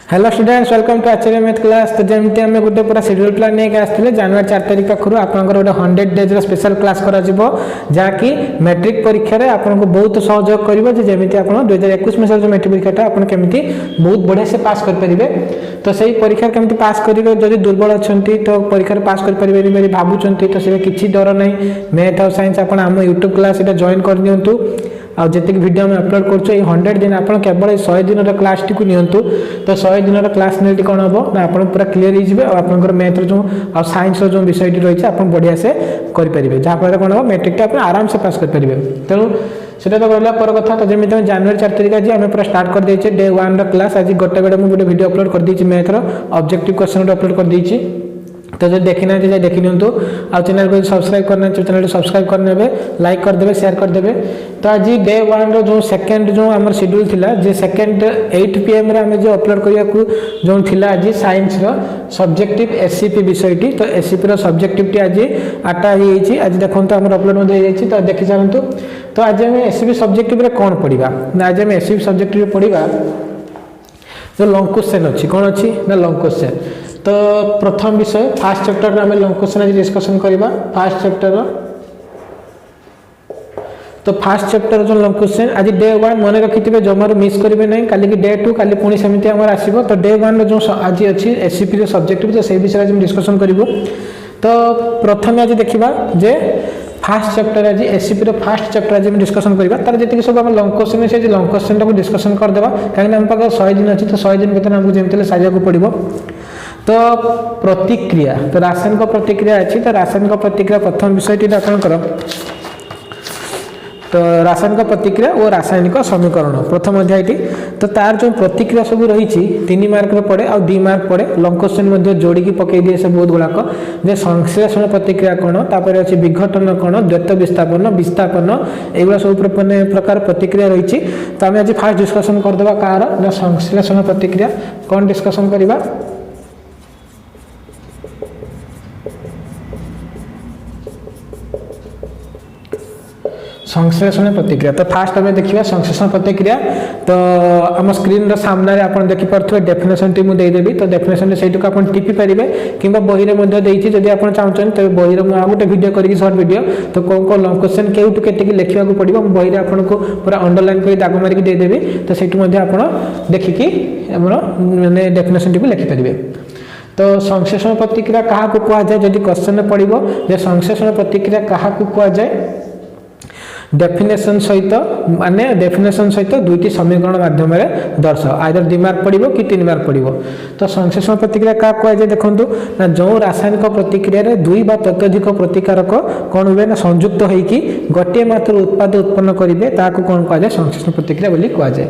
Hello students welcome to Acharya math class. तो जमी आम गोटे पूरा शेड्यूल प्लान नहीं आसते जनवरी 4 तारिख पाखु आपंकर गोटे 100 डेज स्पेशल क्लास जहाँकि मैट्रिक परीक्षा रे आपको बहुत सहयोग कर जमी आप 2021 मसीह जो मैट्रिक परीक्षा आप केमी बहुत बढ़िया से पास करेंगे। तो सही परीक्षा केमी पास करेंगे जब दुर्बल अच्छा तो परीक्षा पास करेंगे भावुं तो से किसी डर ना मैथ और साइंस आप यूट्यूब क्लास जॉइन कर दिंतु और जितनी वीडियो में अपलोड कर 100 दिन आप केवल 100 दिन क्लास टी नियंतु तो 100 दिन क्लास ने कौन हम ना आप पूरा क्लीयर हो आप मैथ जो और साइंस जो विषय रही है आप बढ़िया से करेंगे जहाँफल कौन हम मैट्रिक आप आराम से पास करेंगे। तेणु से तो रहा पर कथा। तो जमी जनवरी 4 तारिख आज आम पूरा स्टार्ट कर देचे डे 1 क्लास। आज गोटे बेले मुझे वीडियो अपलोड कर दी मैथ्र ऑब्जेक्टिव क्वेश्चन अपलोड कर दी। तो जो देखी ना जाए देखी निंतु आ चैनल को सब्सक्राइब करना चैनल को सब्सक्राइब करने लाइक करदे शेयर करदे। तो आज डे 1 रो सेकंड जो आम शेड्यूल थिला जे सेकंड 8 PM रे आमे जो अपलोड करिया को जो थिला आज साइंस रो सब्जेक्टिव एससीपी विषयटी। तो एससीपी रो सब्जेक्टिव टी आज 8टा ही छी। आज देखंतु हमर अपलोड हो जाई छी तो देखि जानतु। तो आज हम एससीपी सब्जेक्टिव रे कोन पढिबा ना आज हम एससीपी सब्जेक्टिव रे पढिबा जो लॉन्ग क्वेश्चन अछि कोन अछि ना लॉन्ग क्वेश्चन। तो प्रथम विषय फास्ट चैप्टर आम लॉन्ग क्वेश्चन आज डिस्कशन करबा फास्ट चैप्टर। तो फास्ट चैप्टर जो लॉन्ग क्वेश्चन आज डे 1 मन रखिथिबे जमार मिस करिवे नै काली की डे 2 काली पुणी समिति हमर आसीबो। तो डे 1 जो आज अछि एससीपी रो सब्जेक्टिव तो से विषय आज हम डिस्कशन करबो। तो प्रथम आज देखिबा जे फास्ट चैप्टर आज एससीपी रो फास्ट चैप्टर आज हम डिस्कशन करबा तार जति सब हम लॉन्ग क्वेश्चन से लॉन्ग क्वेश्चन को डिस्कशन कर देबा काहे हम पाक 100 दिन अछि तो 100 दिन भीतर हमको जेमतले साजिया को पड़िबो। तो प्रतिक्रिया तो रासायनिक प्रतिक्रिया अच्छी तो रासायनिक प्रतिक्रिया प्रथम विषयटी आपंकर तो रासायनिक प्रतिक्रिया और रासायनिक समीकरण प्रथम अध्यायटी। तो तार जो प्रतिक्रिया सब रही 3 मार्क पड़े और 2 मार्क पड़े लॉन्ग क्वेश्चन जोड़ी पकई दिए से बहुत गुड़ाक जे संश्लेषण प्रतिक्रिया कौन तापर अच्छे विघटन कौन द्वैत विस्थापन विस्थापन एगुला सब प्रकार प्रतिक्रिया रही। तो आम आज फास्ट डिस्कसन करदे कह संश्लेषण प्रतिक्रिया कौन डिस्कसन करवा। संश्लेषण प्रतिक्रिया तो फास्ट हमें देखिए संश्लेषण प्रतिक्रिया। तो आम स्क्रीन सामने आप देखिपे डेफिनेशन टी मुझे देदेवी। तो डेफिनेशन से आप टिपी पारे कि बही में जब आप चाहते तो बही में आ गए वीडियो करी सर्ट वीडियो तो कौन कौन लॉन्ग क्वेश्चन केउटू केटिक लिखा पड़ो बही में आपको पूरा अंडरलाइन कर दाग मारिक देदेवी। तो से आप देखिकी मैंने डेफिनेशन टी लिखिपारे। तो संश्लेषण प्रतिक्रिया क्या कहुए जब क्वेश्चन पड़ो जे संश्लेषण प्रतिक्रिया क्या कहुए डेफिनेशन सहित माने डेफिनेशन सहित दुईटी समीकरण माध्यम दर्शाओ आइदर 2 मार्क पड़ो कि 3 मार्क पड़ो। तो संश्लेषण प्रतिक्रिया क्या कहुए देखो ना जो रासायनिक प्रतिक्रिया रे 2 बा ततोधिक प्रतिकारक कौन हुए ना संयुक्त होइकी गोटे मात्र उत्पाद उत्पन्न करेंगे ताकू कौन कहुए संश्लेषण प्रतिक्रिया बोली कहुए।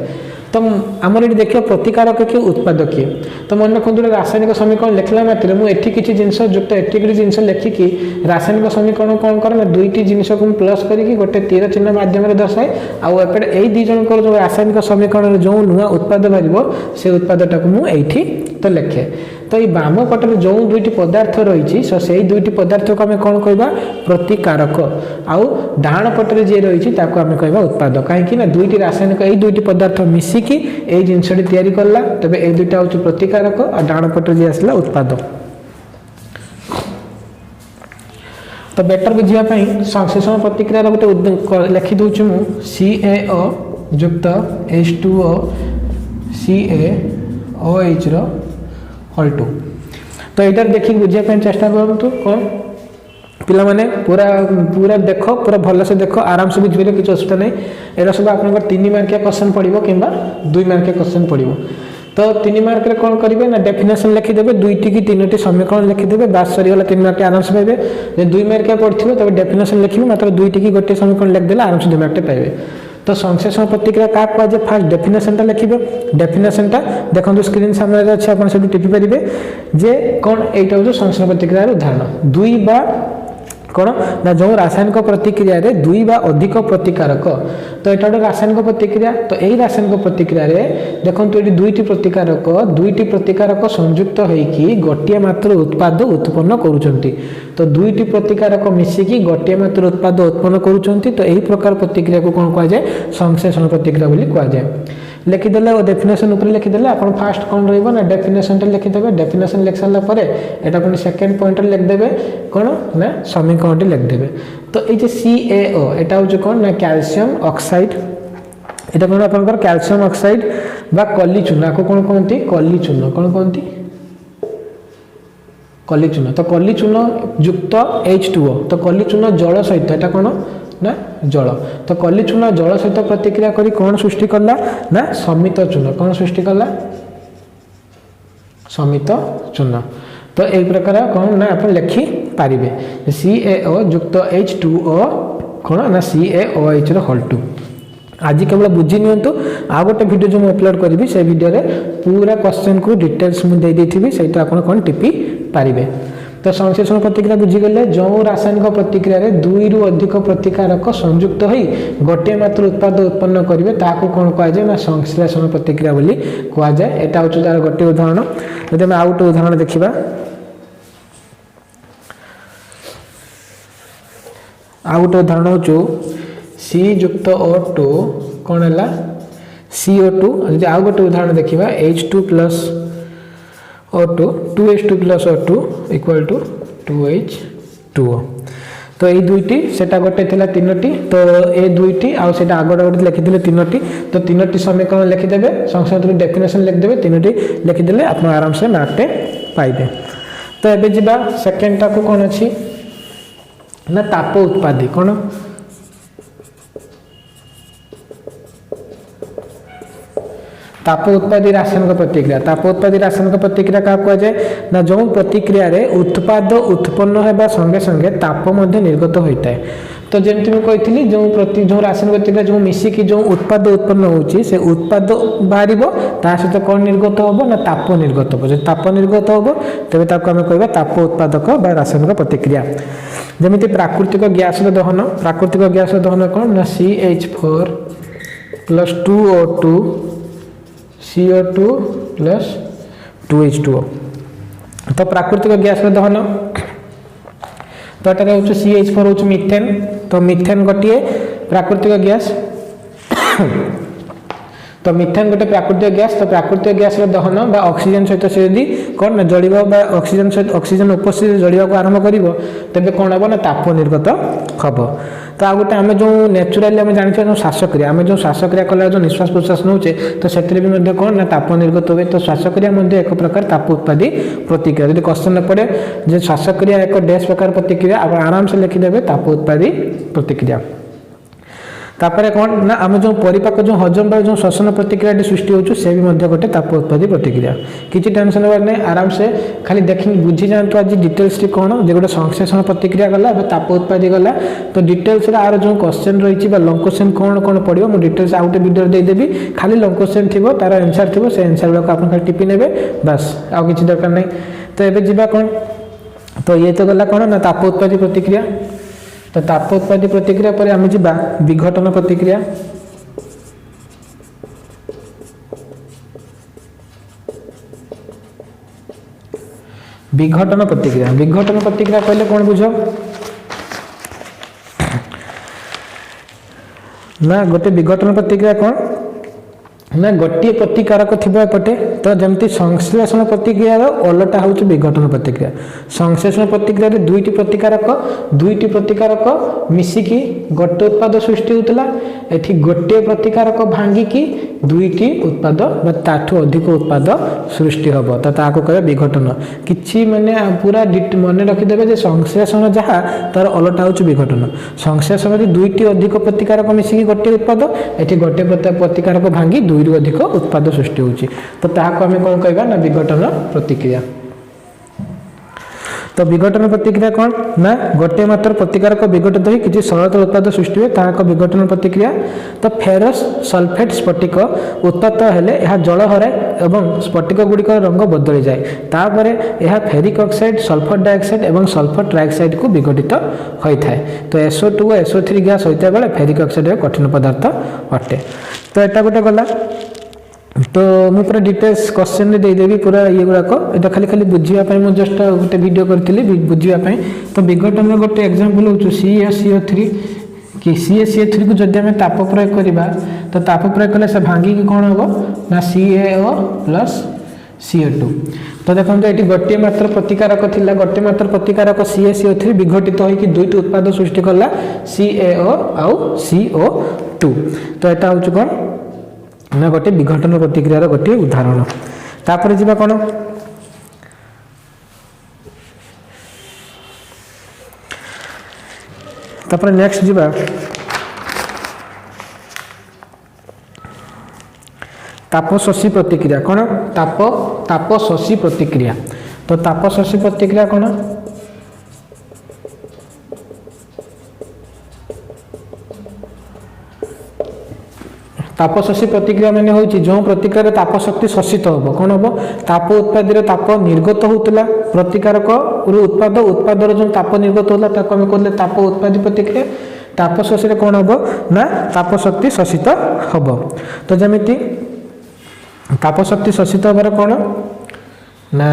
तो आमर ये देखिए प्रतिकारक किए उत्पाद किए। तो मन रखु रासायनिक समीकरण लिखला मात्र मुझे किसी जिनस जुक्त एटिक जिनस लिखिकी रासायनिक समीकरण कौन कर दुईटी जिनस को प्लस करके गोटे तीर चिन्ह माध्यम दर्शाए आउटे यही दी जन जो रासायनिक समीकरण जो नुआ उत्पाद बाहर से उत्पादटा को मुझे तो लिखे। तो ये बाम पटे जो 2टी पदार्थ रही से 2टी पदार्थ को आम कौन कहवा प्रतिकारक आउ डाण पटे जी रही आम कहवा उत्पाद कहीं 2टी रासायनिक यही 2टी पदार्थ मिसिकी यही जिनसटी तैयारी कला तेरे ये 2टा हूँ प्रतिकारक और डाण पटे जी आसला उत्पाद। तो बेटर बुझापी संश्लेषण प्रतिक्रिया गोटे लिखि दूची CaO युक्त H2O CaOH हल 2। तो यहाँ देखिए बुझापी चेष्टा करूँ कौन पिला माने पूरा पूरा देख पूरा भल से देख आराम से बुझे किसी असुविधा नहीं। यहाँ सब आप 3 मार्किया क्वेश्चन पड़ो कि 2 मार्किया क्वेश्चन पड़ो। तो 3 मार्क कौन करेंगे ना डेफिनेशन लिखिदेवे 2टी कि 3टी समीकरण लिखिदेवे बास सरीगला 3 मार्क आराम से पाइबे। जब 2 मार्किया पढ़े तब डेफिनेशन लिखे मात्र 2टी कि गोटे समीकरण लिखिदेले आराम से 2 मार्क पाइबे। तो संश्लेषण प्रतिक्रिया क्या कहुए फास्ट डेफिनेशन लिखे डेफिनेशन देखो स्क्रीन सामने अच्छे आप टिपी पारे जे कौन यहाँ हूँ संश्लेषण प्रतिक्रिया उदाहरण 2 बा कौन ना जो रासायनिक प्रतिक्रिया रे 2 बा अधिक प्रतिकारक। तो यहाँ गोटे रासायनिक प्रतिक्रिया तो यही रासायनिक प्रतिक्रिया रे देखो ये 2टी प्रतिकारक संयुक्त होइकी गोटे मात्र उत्पाद उत्पन्न करुचंती। तो 2टी प्रतिकारक मिसिकी गोटे मात्र उत्पाद उत्पन्न करुचंती। तो यही प्रकार प्रतिक्रिया को कौन कहुए संश्लेषण प्रतिक्रिया बोली कहुए। लिखिदेले और डेफिनेशन ऊपर लिखिदेले आप फास्ट कौन रहिबो ना डेफिनेशन लिखिदेवे डेफिनेशन लिख सारा पर एटा पुणी सेकेंड पॉइंट लिखिदेवे कौन ना समीकरण लिखिदेवे तो ये CaO एटा हूँ कौन ना कैल्शियम ऑक्साइड एटा कौन आप कैल्शियम ऑक्साइड बा कली चूना को कौन कहते कली चूना कौन कहते कली चूना तो कली चूना युक्त H2O तो कली चूना जल सहित एटा कौन ना जल तो कली चूना जल सहित प्रतिक्रिया करी कौन सृष्टि कला ना समित चूना कौन सृष्टि कला समित चूना तो एक प्रकार कौन ना आप लिखि पारे CaO युक्त H2O कौन ना CaOH होल 2 आज केवल बुझी नियंतु आ गोटे वीडियो जो मैं अपलोड करी से वीडियो रे पूरा क्वेश्चन को डिटेल्स मुझे देती से कौन टिपी पारे तो संश्लेषण प्रतिक्रिया बुझीगले जो रासायनिक प्रतिक्रिया रे 2 रु अधिक प्रतिकारक संयुक्त होई गोटे मात्र उत्पाद उत्पन्न करेंगे ताकू कौन कह जाए ना संश्लेषण प्रतिक्रिया बोली कह जाए एटा हूँ तार गोटे उदाहरण जब आम आउ गोटे उदाहरण देखा आउ गोटे उदाहरण हूँ C युक्त O2 कौन है CO2 जब आउ गोटे उदाहरण देखा H2 plus O2 2H2 plus O2 equal to 2H2O तो ये दुईटी सेटा गोटे थिला तीनोटी तो ये दुईटी आउ सेटा आगोटा गोटे लिखिदेले तीनोटी तो तीनोटी समीकरण लिखिदेवे संक्षेप डेफिनेशन लिखिदेवे तीनोटी लिखिदेले आप आराम से मार्कटे पाइबे तो एबे जिबा सेकेंड टा को कौन अच्छी ना ताप उत्पादी कौन ताप उत्पादी रासायनिक प्रतिक्रिया क्या कह जाए ना जो प्रतिक्रिया रे उत्पाद उत्पन्न होगा संगे संगे ताप मध्य निर्गत होता है तो जमी मुझे जो रासायनिक प्रतिक्रिया जो मिसिकी जो उत्पाद उत्पन्न होची से उत्पाद बाहर ता सहित कौन निर्गत हम ना ताप निर्गत हम जो ताप निर्गत हम तेज आम कह ताप उत्पादक बा रासायनिक प्रतिक्रिया जमी प्राकृतिक गैस दहन कौन ना CH4 plus 2O2 CO2 plus 2H2O तो प्राकृतिक गैस दहन तो ये हूँ CH4 हूँ मिथेन तो मिथेन गोटे प्राकृतिक गैस तो मिथेन गोटे प्राकृतिक गैस तो प्राकृतिक गैस दहन बा ऑक्सीजन सहित से यदि कौन ना जल ऑक्सीजन सहित ऑक्सीजन उपस्थित जलिया आरंभ कर तेज कौन हम ना ताप निर्गत हम तो आ गोटे आम जो नेचुराली आम जानी जो श्वासक्रिया आम जो श्वासक्रिया कला जो निश्वास प्रश्वास नौचे तो से भी कौन ना ताप निर्गत हुए तो श्वासक्रिया एक प्रकार ताप उत्पादी प्रतिक्रिया जब क्वेश्चन पड़े जो श्वासक्रिया एक डैश प्रकार प्रतिक्रिया आप आराम से लिखिदेवे ताप उत्पादी प्रतिक्रिया तापर कौन ना आम जो परिपाक जो हजम जो श्वसन प्रतिक्रिया सृष्टि हो गोटे ताप उत्पादी प्रतिक्रिया किसी टेंशन होवार नहीं आराम से खाली देखी बुझी जातु आज डिटेल्स टी कौन जो गोटे संश्लेषण प्रतिक्रिया गला ताप उत्पादी गला तो डिटेल्स आर जो क्वेश्चन रही लंग क्वेश्चन कौन कौन पड़ो मुझे डिटेल्स आउ गोटे वीडियो देदेवी खाली लंग क्वेश्चन थी तार आंसर थी से आंसर गुड़ा आप खाली टिपी ने बास आउ कि दरकार नहीं तो ये जीवा कौन तो ये तो गला कौन ना ताप उत्पादी प्रतिक्रिया तो ताप उत्पादी प्रतिक्रिया पर आम जा विघटन प्रतिक्रिया कहले कौन बुझ ना गोटे विघटन प्रतिक्रिया कौन ना गोटे प्रतिकारक थी एपटे तो जमती संश्लेषण प्रतिक्रिया अलटा हूँ विघटन प्रतिक्रिया संश्लेषण प्रतिक्रिया दुईटी प्रतिकारक मिसिकी गोटे उत्पाद सृष्टि होता एठी गोटे प्रतिकारक भांगिकी दुईटी उत्पाद ताठू अधिक उत्पाद सृष्टि हम तो कह विघटन कि माने पूरा मन रखिदे संश्लेषण जहाँ तार अलटा हूँ विघटन संश्लेषण दुईटी अधिक प्रतिकारक मिसिकी गोटे उत्पाद एठी गोटे प्रतिकारक भांगी दुई अधिक उत्पाद सृष्टि होची तो ताहाको आमे कोन कहबा ना विघटन प्रतिक्रिया तो विघटन प्रतिक्रिया कौन ना गोटे मात्र प्रतिकारक विघटित होई किछि सरल उत्पाद सृष्टि हुए ताहाको विघटन प्रतिक्रिया तो फेरस सल्फेट स्फटिक उत्पन्न हेले यह जल हराए एवं स्फटिक गुड़िक रंग बदली जाए तापर यह फेरिक ऑक्साइड सल्फर डाइऑक्साइड एवं सल्फर ट्राइऑक्साइड को विघटित होता है तो SO2 और SO3 गैस होता बेले फेरिक ऑक्साइड एक कठिन पदार्थ अटे तो एटा गोटे गला तो मुझे पूरा डिटेल्स क्वेश्चन में देदेवी पूरा ये गुड़ाक ये खाली खाली बुझापी मुझे जस्ट गोटे वीडियो करी बुझापी तो विघटन गोटे एग्जांपल हो CaCO3 कि CaCO3 को जदि आम ताप प्रयोग करवा तो ताप प्रयोग कले से भांगी कौन हम ना CaO प्लस CO2। तो देखो ये गोटे मात्र प्रतिकारक थिला गोटे मात्र प्रतिकारक CaCO3 विघटित होकर दुईट उत्पाद सृष्टि कला CaO आउ CO2। तो यहाँ हूँ कौन ना गोटे विघटन प्रतिक्रियार गोटे उदाहरण। तापर जीवा कौन तापर नेक्स्ट जीवा तापशोषी प्रतिक्रिया कौन तापशोषी प्रतिक्रिया। तो तापशोषी प्रतिक्रिया कौन तापशोषी प्रतिक्रिया माने होची जो प्रतिक्रिया ताप शक्ति शोषित होबो कौन होबो ताप उत्पादन ताप निर्गत होतला प्रतिकारक उत्पाद उत्पादर जो ताप निर्गत होला ताको हम कहले ताप उत्पादी प्रतिक्रिया। ताप शोषी कौन होबो ना ताप शक्ति शोषित होबो। तो जमिति ताप शक्ति शोषित होबार कौन ना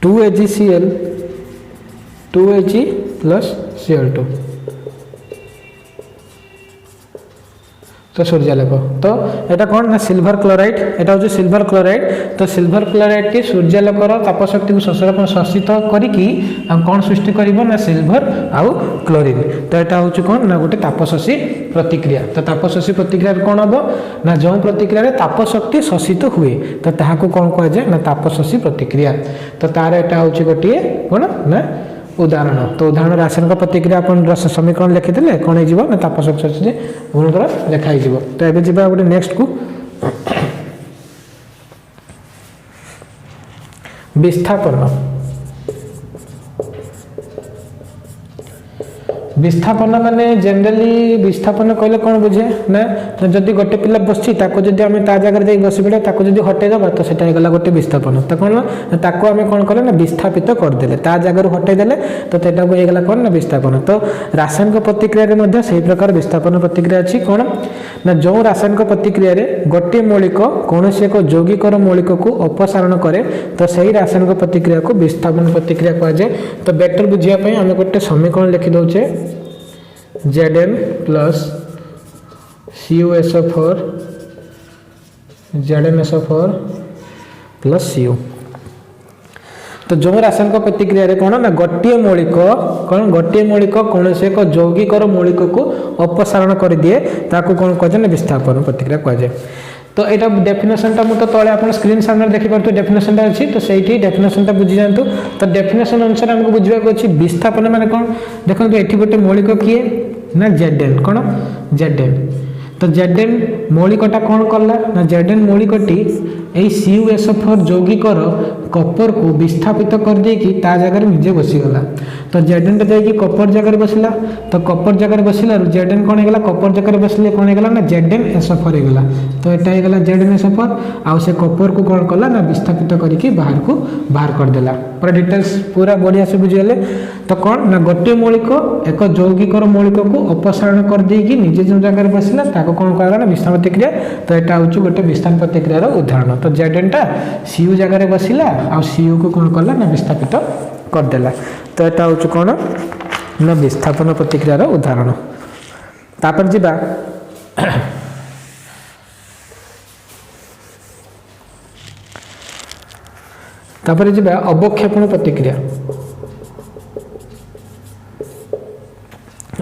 2AgCl 2Ag प्लस Cl2 तो सूर्यालोक। तो यहाँ कौन ना सिल्वर क्लोराइड यहाँ हूँ सिल्वर क्लोराइड। तो सिल्वर क्लोराइड टी सूर्यालोकर तापशक्ति को शोषित करिकी कौन सृष्टि कर ना सिल्वर आउ क्लोरीन। तो यहाँ हूँ कौन ना गोटे तापशोषी प्रतिक्रिया। तो तापशोषी प्रतिक्रिया कौन हम ना जो प्रतिक्रिया तापशक्ति शोषित हुए तो ताहाको कौन कह जाए ना तापशोषी प्रतिक्रिया। तो तार यहाँ हूँ गोटे कौन ना उदाहरण। तो उदाहरण रासायनिक प्रतिक्रिया अपन समीकरण लिखिदे कौन हो तापशक्ति आपंकर लिखाई। तो ये जा गोटे नेक्स्ट को विस्थापन। विस्थापन माने जनरली विस्थापन कहले कौन बुझे ना जदि गोटे पिला बसछि ताको जदि आमे ता जगह जाई बसि पड़े ताको जदि हटे दबा तो सेटा गला गोटे विस्थापन। तो कौन ताको आमे कौन करे ना विस्थापित कर देले ता जगह हटे देले तो सेटा को गला कौन ना विस्थापन। तो रासायनिक प्रतिक्रिया रे मध्ये सही प्रकार विस्थापन प्रतिक्रिया अछि कौन ना जो रासायनिक प्रतिक्रिया रे गोटे मौलिक कोनोसी एक यौगिकर मौलिक को अपसारण करे तो सही रासायनिक प्रतिक्रिया को विस्थापन प्रतिक्रिया कहा जाए। तो बेटर बुझिया पई आमे गोटे समीकरण लिखि दउछे Zn plus CuSO4 ZnSO4 plus Cu। तो जो रासायनिक प्रतिक्रिया रे कौन ना गोटे मौलिक कौन गोटे मौलिक कौन से एक यौगिकर मौलिक को अपसारण कर दिए ताको कौन कह जाए विस्थापन प्रतिक्रिया कह जाए। तो यहाँ डेफिनेशन मुझे तो तले आप स्क्रीन सामने देखिपे डेफिनेशन अच्छी तो सही डेफिनेशन बुझी जातु। तो डेफिनेशन अनुसार आमको बुझा अच्छी विस्थापन माने कौन देखो ये गोटे मौलिक किए ना Zn कौन Zn। तो Zn मौलिकटा कौन कला ना Zn मौलिकटी यही CuSO4 यौगिकर कपर को विस्थापित कर देकी ता जगह निजे बसीगला। तो Zn जाकि कपर जगह बसला तो कपर जगह बसला Zn कौन होगा कपर जगह बसले कौन होगा ना ZnSO4 होगा। तो यहाँ होगा ZnSO4 आउ से कपर को कौन कला ना विस्थापित करके बाहर कर देला। पूरा डिटेल्स पूरा बढ़िया से बुझीगले। तो कौन ना गोटे मौलिक एक यौगिकर मौलिक को अपसारण कर देकी निजे जो जगह बसला ताको कौन कहला ना विस्थापन प्रतिक्रिया। तो यहाँ हूँ गोटे विस्थापन प्रतिक्रियार उदाहरण। तो Zn टा Cu जगह बसला आ Cu को कौन कला ना विस्थापित करदेला। तो यहाँ हूँ कौन ना विस्थापन प्रतिक्रियार उदाहरण। तापर जीवा तापर जीवा अवक्षेपण प्रतिक्रिया।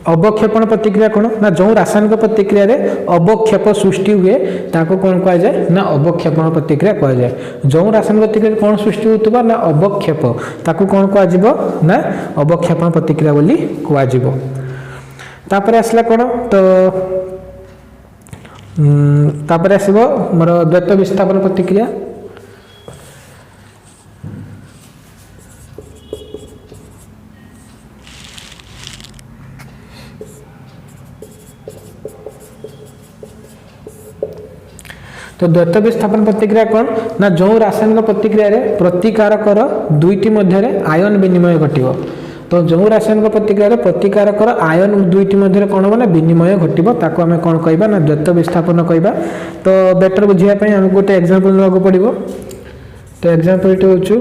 अवक्षेपण प्रतिक्रिया कौन ना जो रासायनिक प्रतिक्रिया रे अवक्षेप सृष्टि हुए ताको कौन कह जाए ना अवक्षेपण प्रतिक्रिया कह जाए। जो रासायनिक प्रतिक्रिया कौन सृष्टि होतबा ना अवक्षेप ताको कौन कह जिवो ना अवक्षेपण प्रतिक्रिया बोली कह जिवो। तापर आसला कौन तो तापर आसीबो मोर द्वैत विस्थापन प्रतिक्रिया। तो द्वैत विस्थापन प्रतिक्रिया कौन ना जो रासायनिक प्रतिक्रिया रे प्रतिकारकर दुईटी मध्य आयन विनिमय घटिबो। तो जो रासायनिक प्रतिक्रिया रे प्रतिकारकर आयन दुईटी मध्य कौन हो ना विनिमय घटिबो ताको आमे कौन कहबा ना द्वैत विस्थापन कहबा। तो बेटर बुझिया पई हम गोटे एग्जांपल लेबाको पड़िबो। तो एग्जांपल टी होछु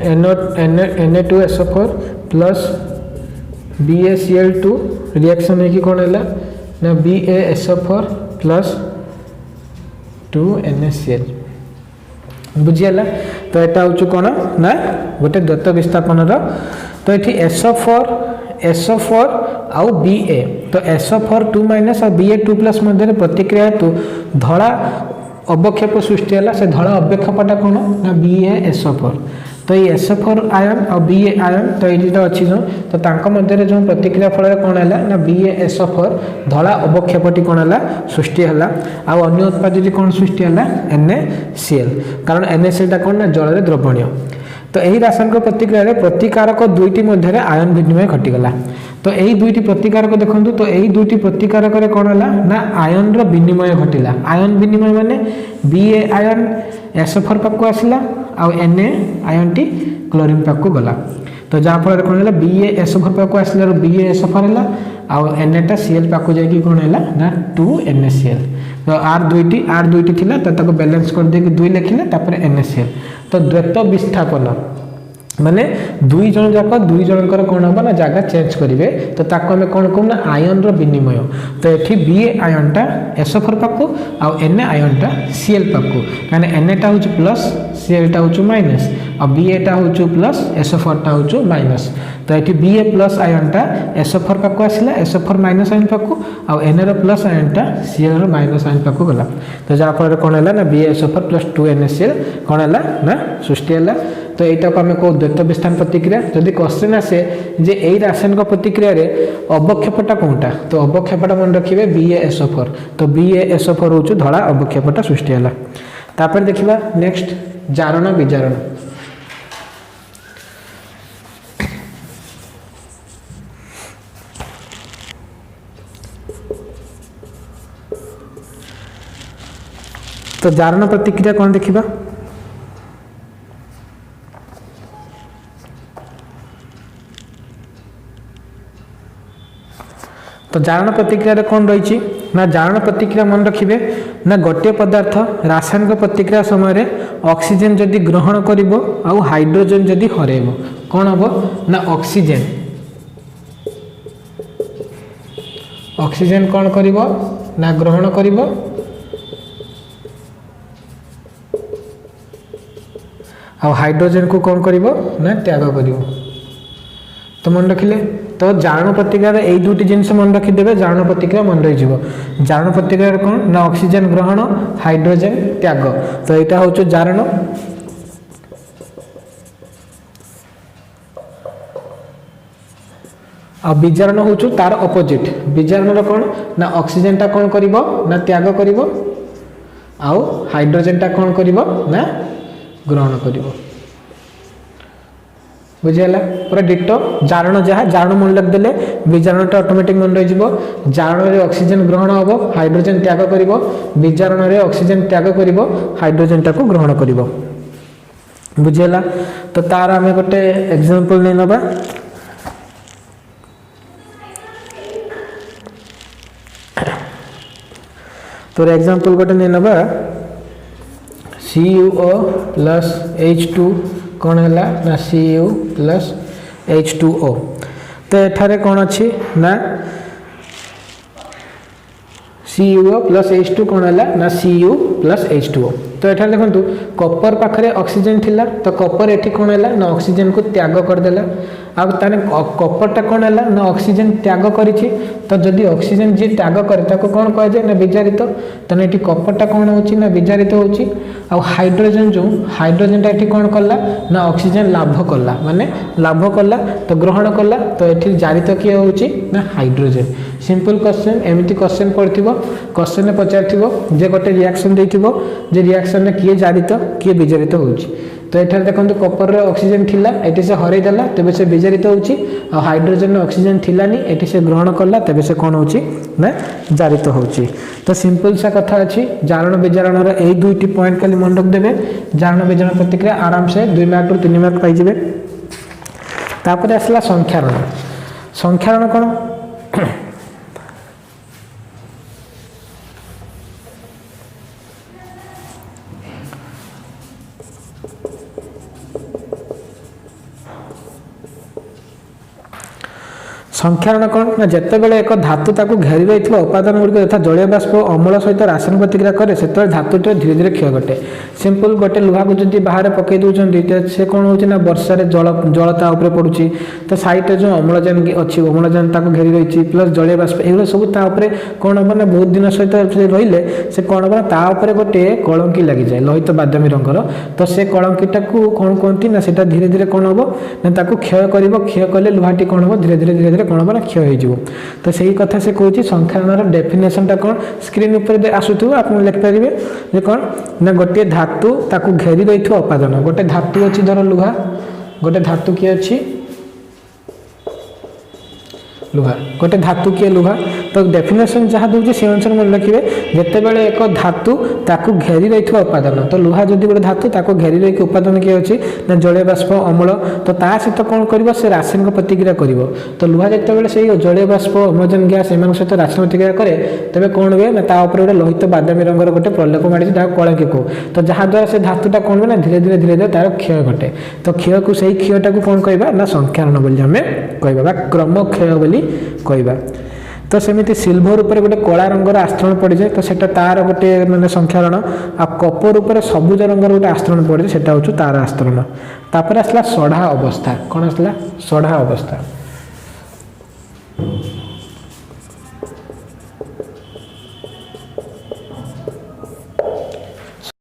Na2SO4 प्लस BaCl2 रिएक्शन है कि कौन है ना BaSO4 प्लस 2NaCl बुझीगला। तो यहाँ हूँ कौन ना गोटे द्वैत विस्थापन तो ये SO4 आउ Ba तो SO4 2 माइनस और Ba2 प्लस मध्य प्रतिक्रिया हेतु धड़ा अवक्षेप सृष्टि है से धड़ा अवक्षेपटा कौन ना BaSO4 तो ये SO4 आयन और Ba आयन तो ये अच्छी जो तो तांको मध्य जो प्रतिक्रिया फल कौन है ना BaSO4 धड़ा अवक्षेपटी कौन है सृष्टि है आउ अन्य उत्पाद कौन सृष्टि है NaCl कारण NaCl कौन ना जल में द्रवणीय। तो यही रासायनिक प्रतिक्रिया प्रतिकारक दुईटी मध्य आयन विनिमय घटीगला। तो यही दुईटी प्रतिकारक देखो तो यही दुईटी प्रतिकारक कौन है ना आयन विनिमय घटिला। आयन विनिमय माने Ba आयन SO4 पाक आसला आउ Na आयन टी क्लोरीन पाक गला। तो जहाँफल कौन है BaSO4 पाक आसला BaSO4 है आउ Na Cl पाक जाकि कौन है ना 2NaCl। तो आर दुईटी थिला तो बैलेंस कर दे 2 लिखिले NaCl। तो द्वैत विस्थापन माने दुई जन जाक दुई जनकर कौन हम ना जगह चेंज करेंगे तो ताको हमें कौन कहूँ ना आयन विनिमय। तो ये Ba आयनटा SO4 पाक आउ Na आयनटा Cl पाक कहीं Na हूँ प्लस Cl हूँ माइनस और Ba हूँ प्लस SO4 हूँ माइनस। तो ये Ba प्लस आयनटा SO4 पाक आसला SO4 माइनस आयन पाक आउ Na प्लस आयनटा Cl माइनस आयन पाक गला। तो जहाँफल कौन है ना BaSO4 प्लस 2NaCl कौन है ना सृष्टि है। तो यहाँ को आम कौ द्वैत विस्थापन प्रतिक्रिया जदि क्वेश्चन आसे जे यही रासायनिक प्रतिक्रिया अवक्षेपटा कौनटा तो अवक्षेपटा मन रखिए BaSO4 तो BaSO4 हूँ धड़ा अवक्षेपटा सृष्टि है। तापर देखिबा नेक्स्ट जारण विजारण। तो जारण प्रतिक्रिया कौन देखिबा तो जारण प्रतिक्रिया कौन रही ना जारण प्रतिक्रिया मन रखिए ना गोटे पदार्थ रासायनिक प्रतिक्रिया समय ऑक्सीजन जदि ग्रहण करिवो आउ हाइड्रोजन जदि हरेबो कौन हम ना ऑक्सीजन कौन करिवो ना ग्रहण करिवो आउ हाइड्रोजन को कौन करिवो ना त्याग करिवो। तो मन रखिले तो जारण प्रतिक्रिया यही दुटी जिनस मन रखिदेवे जारण प्रतिक्रिया मन रही जारण प्रतिक्रिया कौन ना ऑक्सीजन ग्रहण हाइड्रोजन त्याग। तो यहाँ हूँ जारण आ विजारण हूँ तार अपोजिट विजारण कौन ना ऑक्सीजन टा कौन करिवो ना त्याग करिवो आउ हाइड्रोजन टा कौन करिवो ना ग्रहण करिवो। बुझीगला पूरा डिटो जारण जहाँ जारण मन लगिदेले विजारणटा ऑटोमेटिक मन रही जारण रे ऑक्सीजन ग्रहण हम हाइड्रोजन त्याग करिवो विजारण रे ऑक्सीजन त्याग करिवो हाइड्रोजन टाको ग्रहण करिवो। बुझीगला तो तार आमे गोटे एग्जांपल नै नबा तो एग्जांपल गोटे नै नबा CuO प्लस H2 कौन है ना Cu प्लस H2O। तो एठारे कौन अच्छी ना CuO प्लस H2 कौन है ना Cu प्लस H2O। तो एठार देखो कपर पाखे ऑक्सीजन थिला तो कपर एठी कौन है ना ऑक्सीजन को त्याग करदेला आउ ताने कपरटा कौन है ना ऑक्सीजन त्याग करिछि। तो जदि ऑक्सीजन जी त्याग करे ताको कौन कह जाए ना विजारित ताने एठी कपरटा कौन होछि ना विजारित होछि आउ हाइड्रोजन जो हाइड्रोजन एठी कौन कला ना ऑक्सीजन लाभ कला माने लाभ कला तो ग्रहण कला तो एठी जारित किए होछि ना हाइड्रोजन। सिंपल क्वेश्चन एमिति क्वेश्चन पड़थिबो क्वेश्चन ने पचारथिबो जे गोटे रिएक्शन देथिबो जे रिएक्शन ने किए जारित किए विजारित होछि। तो ये देखो कपर ऑक्सीजन थिला एटी से हरई देला तेबे से विजारित होछि आ हाइड्रोजन ऑक्सीजन थिलानी एटी से ग्रहण करला तेबे से कौन होछि ना जारित होछि। तो सिंपल सा कथा अछि जारण विजारण रे एई दुईटी पॉइंट खाली मन रख देबे जारण विजारण प्रतिक्रिया आराम से 2 मार्क रु 3 मार्क पाई जिवे। तापर आसला संख्यारण संख्यारण कोन संख्यारण कौन ना जितेबाला एक धातु ताकू घेरी रही उपादान गुड़िक यथा जलीय बाष्प अम्ल सहित रासायनिक प्रतिक्रिया करे से धातुटे धीरे धीरे क्षय घटे सिंपल गोटे लुहा को जब बाहर पकई दौरान से कौन हो वर्षार जलता पड़ुची तो सैड्रे जो अम्लजान अच्छी अम्लजान घेरी रही प्लस जलीय बाष्प ये सब कौन हम ना बहुत दिन सहित रही से कौन हम ना गोटे कलंकी लगी जाए लोहित बादामी रंगर तो से कलंकीटा को कौन कहती ना से धीरे धीरे कौन हम ना क्षय क्षय कले लुहाटी कौन हम धीरे धीरे धीरे धीरे कौन हम क्षय हो तो सही कथा से कहूँ संख्यारण डेफिनेशनटा कौन स्क्रीन उपर आसुव आप लिखिपारे कौन ना गोटे धातु ताकू घेरी रही उपादान गोटे धातु अच्छी धर लुहा गोटे धातु किए अच्छी लुहा गोटे धातु किए लुहा तो डेफिनेशन जहाँ दूसरी से अनुसार मन रखिए जितेबाला एक धातु ताकू घेरी रही उपादान तो लुहा जदि गोटे धातु ताकू घेरी रही उपादान किए अच्छी ना जलीय बाष्प अम्ल तो ता सहित कौन कर से रासायनिक प्रतिक्रिया कर तो लुहा जितेबाला से जलीय बाष्प अम्लजान गैस एम सहित रासायनिक प्रतिक्रिया करे तेज कौन हुए ना गोटे लोहित बादामी रंगर गोटे प्रलेप माड़ी कलंकी को तो जहाँद्वारा से धातुटा कौन हुए ना धीरे धीरे धीरे धीरे तार क्षय घटे तो क्षय को सही क्षयटा को कौन कहवा ना संख्यारण बोली आम कहवा क्रम क्षय बोली कहवा तो सेमती सिल्भर उपर गोटे कला रंगर आस्तरण पड़ जाए तो सेटा तार गोटे माने संख्यारण आ कपर उपर सबुज रंगर गोटे आस्तरण पड़ जाए सेटा होछु तार आस्तरण तापर आसला सढ़ा अवस्था कौन आसला सढ़ा अवस्था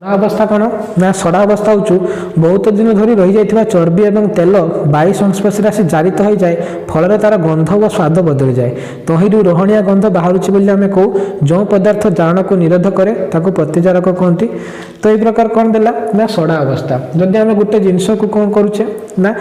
सड़ा अवस्था कौन ना सड़ा अवस्था हूँ बहुत दिन धरी रही जाइथिबा चर्बी एवं तेल वायु संस्पर्श आसी जारित हो जाए फल तार गंध व स्वाद बदली जाए तहिरू रोहणिया गंध बाहरुची बोली आमे कहू जो पदार्थ जारण को निरोध करे ताको प्रतिजारक कहती तो ये प्रकार कौन देला ना सड़ा अवस्था जदि आमे गोटे जिनस को कौन करुचे ना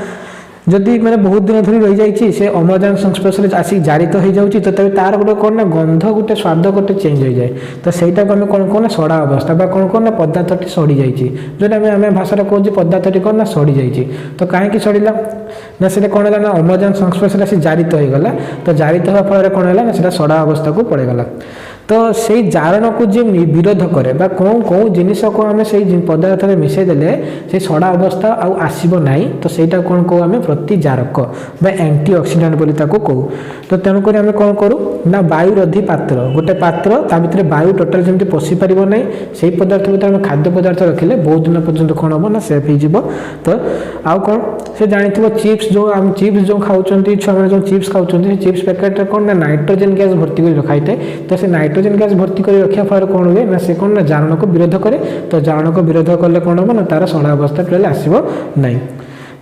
जदि मैंने बहुत दिन धरी रही जाइए से अम्लजान संस्पर्श आसिक जारित हो जाऊँगी तो तार गोटे कौन ना गंध गोटे स्वाद गोटे चेंज हो जाए तो सहीटा को आम कौन कहना सड़ा अवस्था कौन कहना पदार्थटी सड़ी जाइए जो आम भाषा कहूँ पदार्थटी कौन ना सड़ी जाइए तो कहीं सड़ला ना से कौन है ना अम्लजान संस्पर्श आसी जारित हो गला तो जारित होगा फल कौन है ना सड़ा अवस्था को पड़ेगला तो से जारण को जी विरोध करे कौन कौन जिनिस को आम से पदार्थ में मिसई देले से सड़ा अवस्था आसब ना तो सहीटा कौन कहू आम प्रतिजारक एंटी ऑक्सीडेंट बोली ताको कहू तो तेणुक आम कौन करूँ ना वायुरोधी पात्र गोटे पात्र ता भीतर वायु टोटाल जमी पशि पार ना से पदार्थ भीतर आम खाद्य पदार्थ रखिले बहुत दिन पर्यंत कौन हम ना सेफ हो तो आउ कौन से जानी चिप्स जो आम चिप्स जो खाऊँ छुआ मैंने जो चिप्स खाऊँ चिप्स पैकेट कौन ना नाइट्रोजेन गैस भर्ती कर रखाई थाए तो से नाइट्रोजेन गैस भर्ती कर रखा फल कौन हुए ना से कौन ना जारण को विरोध करे तो जारण को विरोध कले कौन हम ना तार सड़ा अवस्था टोटाल आसब ना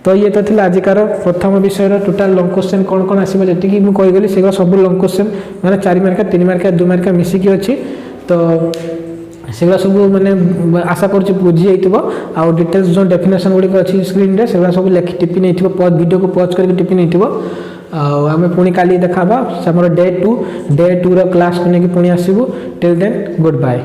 तो ये तो थी आजिकार प्रथम विषय टोटाल लंग क्वेश्चन कौन कौन आसो जी मुझे कहीगली से सब लंग क्वेश्चन मैंने 4 मार्क 3 मार्क 2 मार्क मिसिकी अच्छी तो सेगुड़ा सब मैंने आशा कर बुझी जाइए डिटेल्स जो डेफिनेशन गुड़िक अच्छी स्क्रीन रे सेगुड़ा सब लिखि टिपि नहीं वीडियो को पॉज करके टिपि नहीं आम पुणी काली देखा डे 2 रो क्लास को लेकिन पुणी आसबू टिल देन गुड बाय।